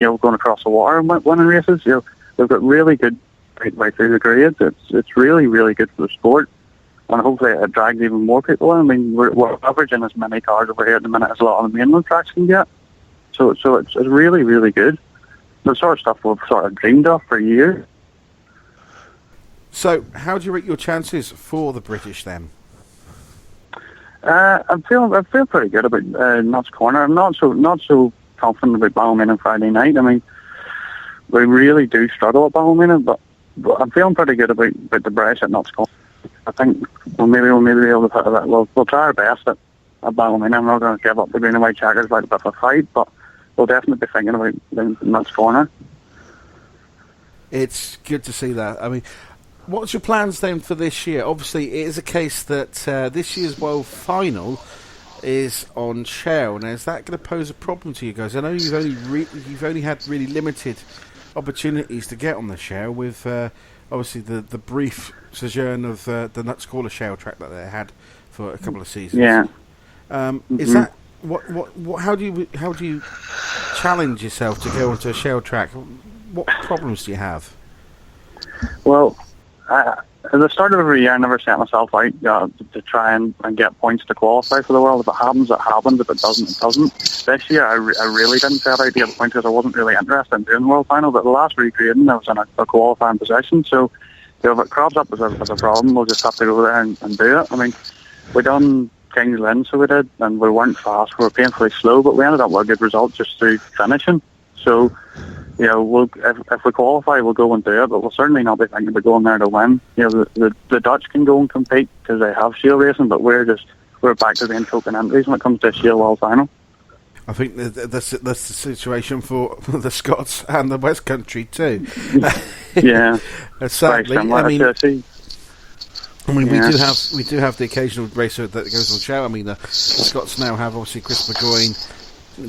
going across the water and winning races. They've got really good right through the grades. It's really, really good for the sport. And hopefully it drags even more people in. I mean, we're averaging as many cars over here at the minute as a lot of the mainland tracks can get. So it's really, really good. The sort of stuff we've sort of dreamed of for years. So, how do you rate your chances for the British then? I feel pretty good about Notts Corner. I'm not so confident about Ballymena on Friday night. I mean, we really do struggle at Ballymena, but I'm feeling pretty good about the British at Notts Corner. I think we'll maybe be able to put that. We'll try our best at Ballymena. I'm not going to give up the green and white checkers like a bit of a fight, but we'll definitely be thinking about the Notts Corner. It's good to see that. I mean, what's your plans then for this year? Obviously, it is a case that this year's World Final is on shell. Now, is that going to pose a problem to you guys? I know you've only had really limited opportunities to get on the shell with obviously the brief sojourn of the Notts Corner shell track that they had for a couple of seasons. Yeah. Is that what? How do you challenge yourself to go onto a shell track? What problems do you have? Well, at the start of every year, I never set myself out to try and get points to qualify for the World. If it happens, it happens. If it doesn't, it doesn't. This year, I really didn't set out to get points because I wasn't really interested in doing the World Final. But the last regrading, I was in a qualifying position. So if it crops up as a problem, we'll just have to go there and do it. I mean, we done King's Lynn, so we did, and we weren't fast. We were painfully slow, but we ended up with a good result just through finishing. So, if we qualify, we'll go and do it, but we'll certainly not be thinking about going there to win. The Dutch can go and compete because they have shield racing, but we're back to being token entries when it comes to a shield World Final. I think that's the situation for the Scots and the West Country too. Yeah, sadly, we do have the occasional racer that goes on show. I mean, the Scots now have obviously Chris Burgoyne,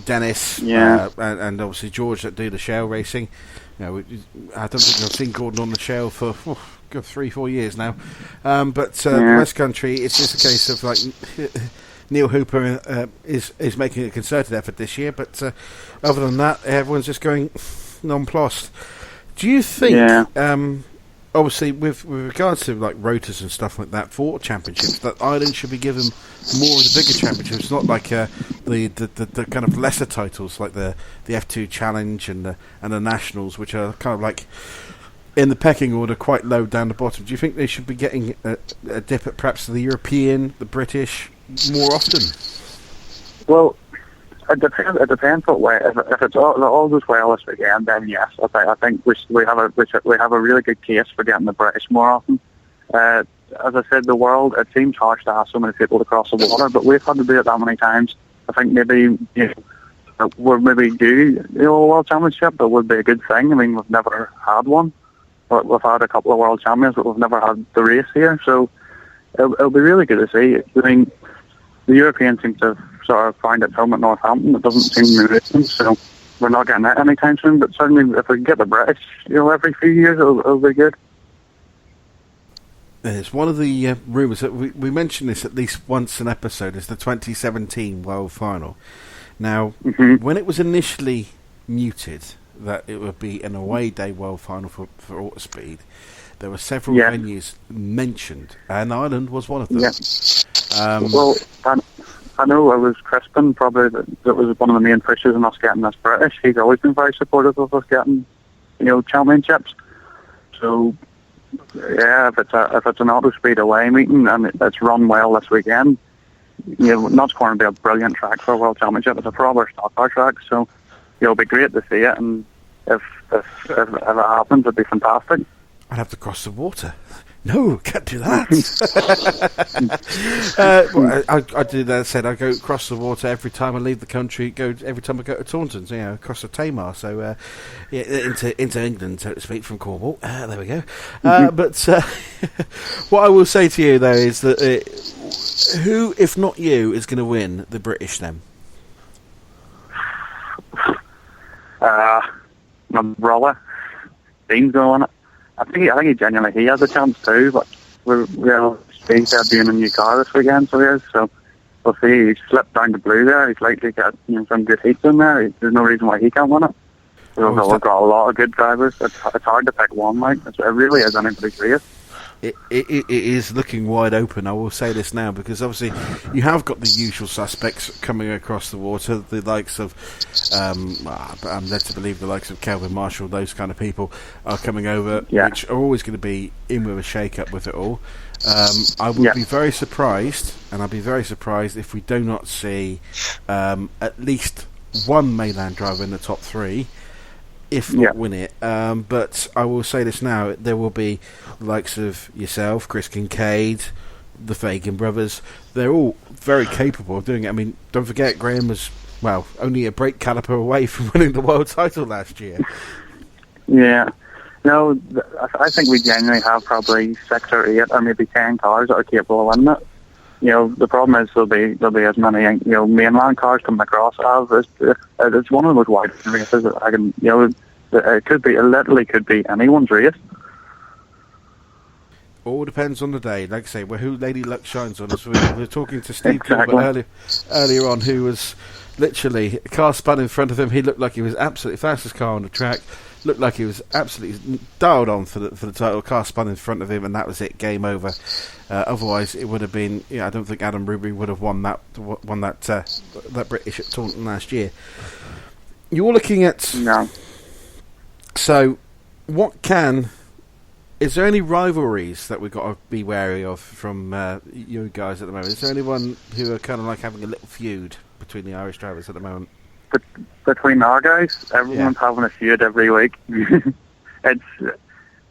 Dennis, and obviously George that do the shell racing. I don't think I've seen Gordon on the shell for 3-4 years now. But the West Country, it's just a case of like Neil Hooper is making a concerted effort this year, but other than that, everyone's just going nonplussed. Do you think? Obviously, with regards to like rotors and stuff like that for championships, that Ireland should be given more of the bigger championships, not like the kind of lesser titles like the F2 Challenge and the Nationals, which are kind of like in the pecking order quite low down the bottom. Do you think they should be getting a dip at perhaps the European, the British more often? Well, it depends what way. If it's all goes well this weekend, then yes. I think we have a really good case for getting the British more often. As I said, the world, it seems harsh to ask so many people to cross the water, but we've had to do it that many times. I think maybe we're maybe due a World Championship. That would be a good thing. I mean, we've never had one. We've had a couple of World Champions, but we've never had the race here. So it'll be really good to see. I mean, the Europeans seem to have sort of found its home at Northampton. It doesn't seem to be racing, so we're not getting that anytime soon. But certainly, if we can get the British, every few years, it'll be good. It's one of the rumours that we mentioned this at least once an episode. Is the 2017 World Final. Now, when it was initially muted that it would be an away day World Final for Autospeed, there were several venues mentioned, and Ireland was one of them. Yeah. Well, I know it was Crispin probably that was one of the main pushes in us getting this British. He's always been very supportive of us getting, championships. So, yeah, if it's an Autospeed away meeting and it's run well this weekend, Notts Corner will be a brilliant track for a World Championship. It's a proper stock car track, so it'll be great to see it. And if it happens, it'd be fantastic. I'd have to cross the water. No, can't do that. I do that. Said I go across the water every time I leave the country. Every time I go to Taunton, across the Tamar. So into England, so to speak, from Cornwall. There we go. But what I will say to you though is that who, if not you, is going to win the British then? My brother, Dean's going to win it. I think he genuinely has a chance too, but Steve's doing a new car this weekend, so we'll see. He's slipped down to blue there. He's likely got some good heats in there. There's no reason why he can't win it. We've got a lot of good drivers. It's hard to pick one. It really is anybody's race. It is looking wide open. I will say this now because obviously you have got the usual suspects coming across the water, the likes of I'm led to believe the likes of Kelvin Marshall, those kind of people are coming over, which are always going to be in with a shake-up with it all. I would be very surprised, and I'd be very surprised if we do not see at least one mainland driver in the top three, if not win it. But I will say this now, there will be the likes of yourself, Chris Kincaid, the Fagan brothers. They're all very capable of doing it. I mean, don't forget, Graham was, only a brake caliper away from winning the world title last year. Yeah. No, I think we genuinely have probably 6 or 8 or maybe 10 cars that are capable of winning it. The problem is there'll be as many mainland cars coming across as it's one of the most wide races that I can it literally could be anyone's race. All depends on the day. Like I say, who Lady Luck shines on us. We were talking to Steve Gilbert earlier on, who was literally a car spun in front of him. He looked like he was absolutely fastest car on the track. Looked like he was absolutely dialed on for the title. Car spun in front of him, and that was it. Game over. Otherwise, it would have been. I don't think Adam Ruby would have won that British at Taunton last year. You're looking at. No. So, is there any rivalries that we've got to be wary of from you guys at the moment? Is there anyone who are kind of like having a little feud between the Irish drivers at the moment? Between our guys, everyone's having a feud every week. It's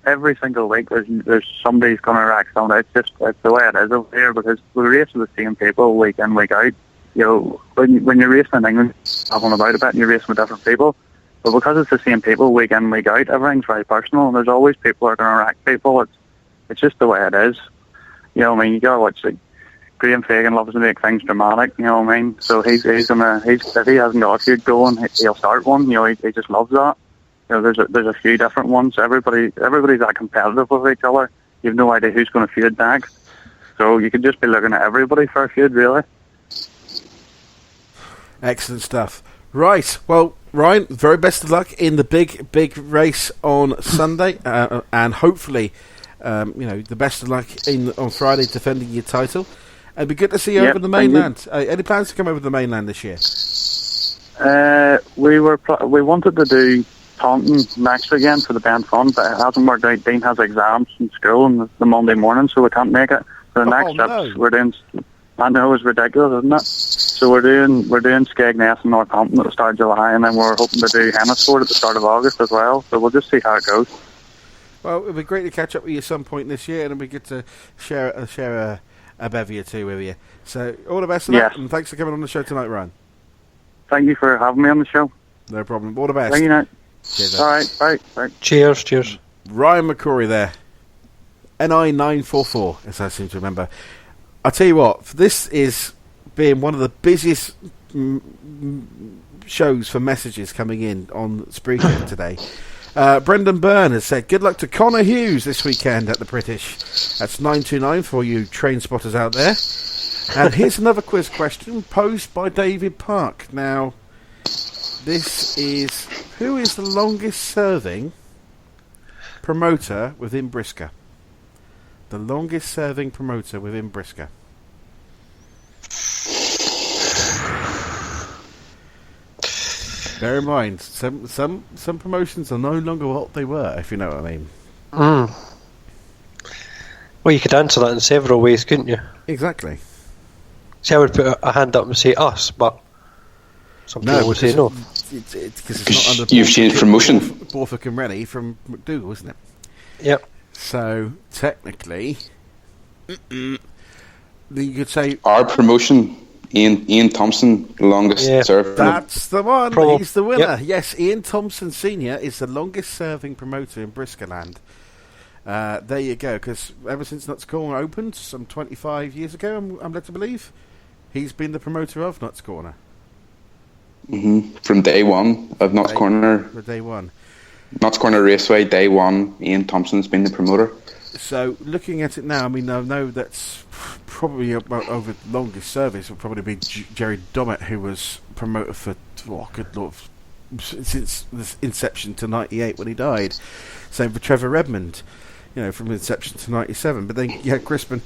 every single week. There's somebody's going to rack someone. It's the way it is over here because we race with the same people week in, week out. When you're racing in England, having about a bit, and you're racing with different people. But because it's the same people week in, week out, everything's very personal, and there's always people who are going to rack people. It's just the way it is. You gotta watch Graham Fagan loves to make things dramatic, you know what I mean? So if he hasn't got a feud going, he'll start one, he just loves that. There's a few different ones. Everybody's that competitive with each other. You've no idea who's going to feud next. So you could just be looking at everybody for a feud, really. Excellent stuff. Right, well, Ryan, very best of luck in the big race on Sunday, and hopefully, the best of luck on Friday defending your title. It'd be good to see you over the mainland. Any plans to come over the mainland this year? We wanted to do Taunton next weekend for the band fun, but it hasn't worked out. Dean has exams in school on the Monday morning, so we can't make it. So the next trips we're doing. I know, it's ridiculous, isn't it? So we're doing Skegness and Northampton at the start of July, and then we're hoping to do Hennisport at the start of August as well. So we'll just see how it goes. Well, it'd be great to catch up with you at some point this year, and it'd be good to share a bevy or two with you. So all the best of that, and thanks for coming on the show tonight, Ryan. Thank you for having me on the show. No problem. All the best. Thank you, Night. Cheers. All right, bye. Cheers. Ryan McCrory there. NI 944, as I seem to remember. I'll tell you what, this is being one of the busiest shows for messages coming in on Spreaker today. Brendan Byrne has said, good luck to Connor Hughes this weekend at the British. That's 929 for you train spotters out there. And here's another quiz question posed by David Park. Now, this is, who is the longest serving promoter within Brisker? The longest serving promoter within Brisker. Bear in mind, some promotions are no longer what they were, if you know what I mean. Well, you could answer that in several ways, couldn't you? Exactly. See, I would put a hand up and say us, but some people would say no. It's not under you've changed promotion. Borthwick and Rennie from McDougall, isn't it? Yep. So, technically, you could say... Our promotion, Ian Thompson, longest serving. That's the one. He's the winner. Yep. Yes, Ian Thompson Sr. is the longest serving promoter in Briskerland. There you go, because ever since Nuts Corner opened, some 25 years ago, I'm led to believe, he's been the promoter of Nuts Corner. From day one of Nuts Corner. For day one. Nuts Corner Raceway, day one, Ian Thompson's been the promoter. So, looking at it now, I mean, I know that's probably about over the longest service would probably be Jerry Dommett, who was promoter for, good Lord, since the inception to 98 when he died. Same for Trevor Redmond, from inception to 97. But then, Crispin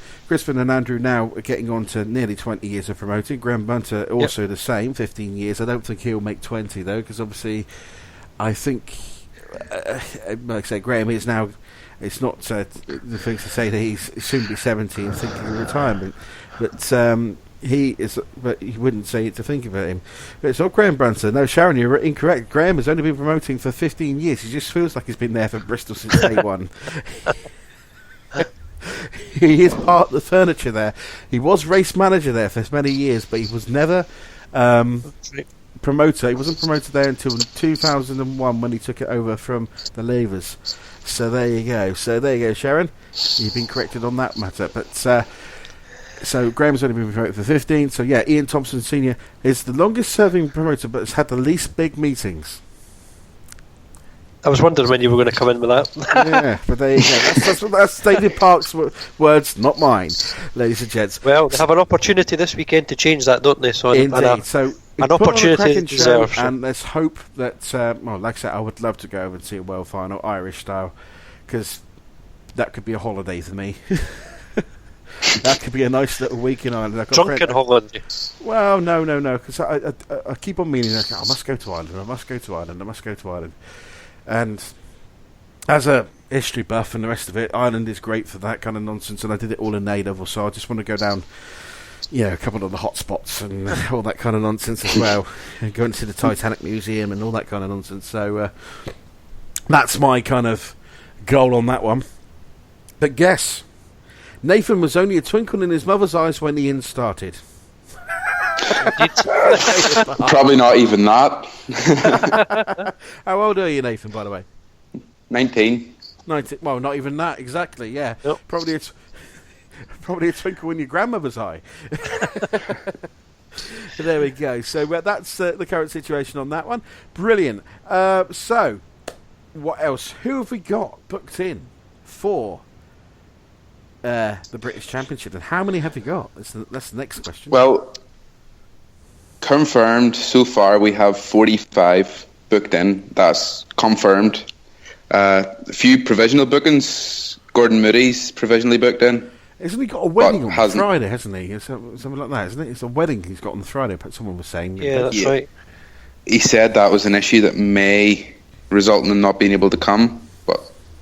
and Andrew now are getting on to nearly 20 years of promoting. Graham Bunter also the same, 15 years. I don't think he'll make 20 though, because obviously, I think, like I say, Graham is now. It's not the thing to say that he's soon to be 70 and thinking of retirement, but he is. But he wouldn't say it to think about him. But it's not Graham Bunter. No, Sharon, you're incorrect. Graham has only been promoting for 15 years. He just feels like he's been there for Bristol since day one. He is part of the furniture there. He was race manager there for many years, but he was never promoter. He wasn't promoted there until 2001 when he took it over from the Levers. So there you go, Sharon. You've been corrected on that matter. But so Graham's only been promoted for 15. So Ian Thompson Senior is the longest serving promoter, but has had the least big meetings. I was wondering when you were going to come in with that. Yeah, but there you go. That's David Park's words, not mine, ladies and gents. Well, they have an opportunity this weekend to change that, don't they? So indeed. So an opportunity deserved. And let's hope that, like I said, I would love to go over and see a world final, Irish style, because that could be a holiday for me. That could be a nice little week in Ireland. Drunken holiday. Well, no, because I keep on meaning, I must go to Ireland. And as a history buff and the rest of it, Ireland is great for that kind of nonsense, and I did it all in A-level, so I just want to go down, a couple of the hot spots and all that kind of nonsense as well, and go into the Titanic Museum and all that kind of nonsense. So that's my kind of goal on that one. But guess, Nathan was only a twinkle in his mother's eyes when Ian started. Probably not even that. How old are you, Nathan, by the way? 19. 19. Well, not even that, exactly, yeah. Yep. Probably a twinkle in your grandmother's eye. There we go. So that's the current situation on that one. Brilliant. So, what else? Who have we got booked in for the British Championship, and how many have you got? That's the next question. Well, confirmed so far we have 45 booked in. That's confirmed. A few provisional bookings. Gordon Moody's provisionally booked in. Hasn't he got a wedding on Friday, hasn't he? Something like that, isn't it? It's a wedding he's got on Friday, someone was saying. Yeah, that's right. He said that was an issue that may result in him not being able to come, but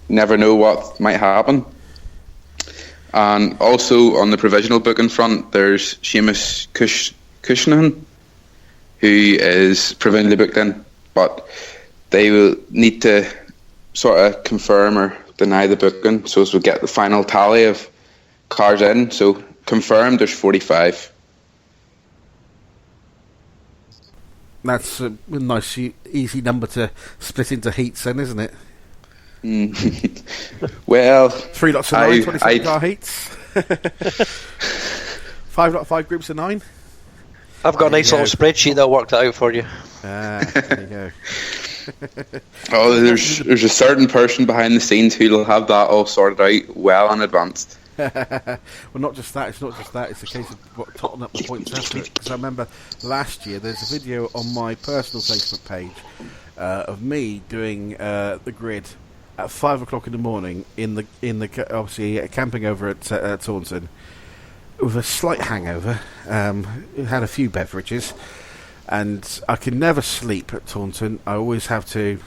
never know what might happen. And also on the provisional booking front, there's Seamus Cushnan, who is provisionally booked in, but they will need to sort of confirm or deny the booking so as we get the final tally of cars in. So confirmed, there's 45. That's a nice, easy number to split into heats then, isn't it? Well, 3 lots of 9, 27 car heats. 5 lot 5 groups of 9. I've got a nice little spreadsheet that'll work that out for you. There you go. Oh, there's a certain person behind the scenes who'll have that all sorted out well in advance. Well, not just that. It's a case of totting up the points after it. Because I remember last year there's a video on my personal Facebook page of me doing the grid at 5 o'clock in the morning in the obviously camping over at Taunton with a slight hangover. Had a few beverages, and I could never sleep at Taunton. I always have to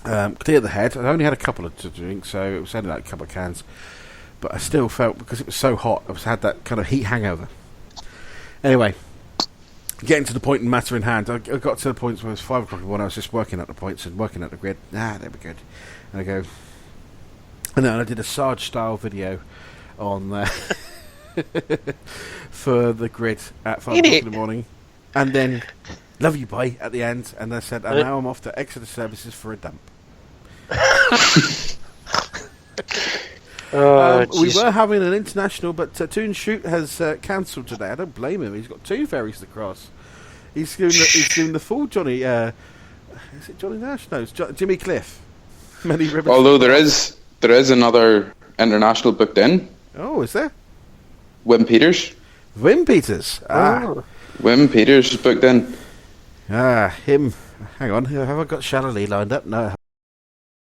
clear the head. I only had a couple to drink, so it was only like a couple of cans. But I still felt, because it was so hot, I had that kind of heat hangover. Anyway, getting to the point and matter in hand, I got to the point where it was 5 o'clock in the morning. I was just working at the points and working at the grid. There we go. And I go, and then I did a Sarge style video on for the grid at 5 o'clock in the morning, and then love you bye at the end, and I said, and now I'm off to Exeter Services for a dump. We were having an international, but Toon Shoot has cancelled today. I don't blame him. He's got 2 ferries to cross. He's doing the full Johnny. Is it Johnny Nash? No, it's Jimmy Cliff. Although there is another international booked in. Oh, is there? Wim Peters. Wim Peters. Wim Peters is booked in. Him. Hang on, have I got Shallow Lee lined up? No.